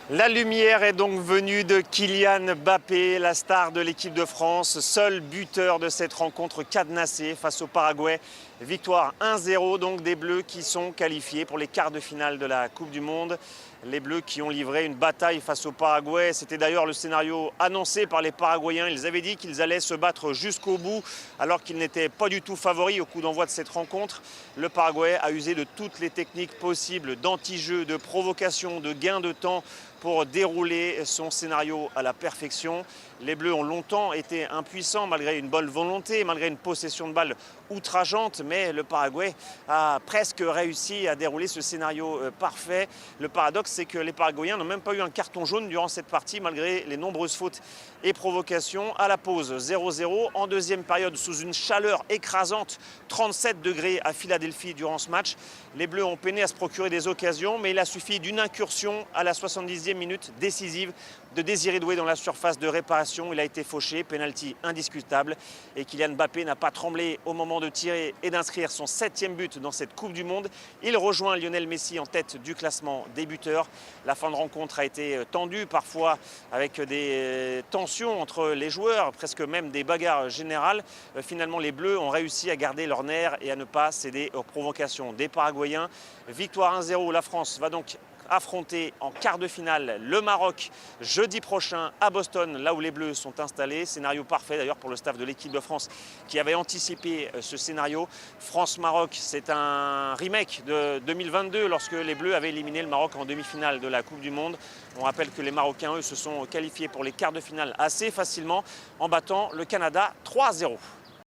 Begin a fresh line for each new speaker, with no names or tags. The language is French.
La lumière est donc venue de Kylian Mbappé, la star de l'équipe de France, seul buteur de cette rencontre cadenassée face au Paraguay. Victoire 1-0 donc des Bleus qui sont qualifiés pour les quarts de finale de la Coupe du Monde. Les Bleus qui ont livré une bataille face au Paraguay. C'était d'ailleurs le scénario annoncé par les Paraguayens. Ils avaient dit qu'ils allaient se battre jusqu'au bout alors qu'ils n'étaient pas du tout favoris au coup d'envoi de cette rencontre. Le Paraguay a usé de toutes les techniques possibles d'anti-jeu, de provocation, de gain de temps pour dérouler son scénario à la perfection. Les Bleus ont longtemps été impuissants malgré une bonne volonté, malgré une possession de balle outrageante, mais le Paraguay a presque réussi à dérouler ce scénario parfait. Le paradoxe, c'est que les Paraguayens n'ont même pas eu un carton jaune durant cette partie, malgré les nombreuses fautes et provocations. À la pause, 0-0. En deuxième période, sous une chaleur écrasante, 37 degrés à Philadelphie durant ce match. Les Bleus ont peiné à se procurer des occasions, mais il a suffi d'une incursion à la 70e minute décisive de Désiré Doué dans la surface de réparation. Il a été fauché, pénalty indiscutable. Et Kylian Mbappé n'a pas tremblé au moment de tirer et d'inscrire son 7e but dans cette Coupe du Monde. Il rejoint Lionel Messi en tête du classement des buteurs. La fin de rencontre a été tendue, parfois avec des tensions entre les joueurs, presque même des bagarres générales. Finalement, les Bleus ont réussi à garder leur nerf et à ne pas céder aux provocations des Paraguayens. Victoire 1-0, la France va donc affronter en quart de finale le Maroc jeudi prochain à Boston, là où les Bleus sont installés. Scénario parfait d'ailleurs pour le staff de l'équipe de France qui avait anticipé ce scénario. France-Maroc, c'est un remake de 2022 lorsque les Bleus avaient éliminé le Maroc en demi-finale de la Coupe du Monde. On rappelle que les Marocains, eux, se sont qualifiés pour les quarts de finale assez facilement en battant le Canada 3-0.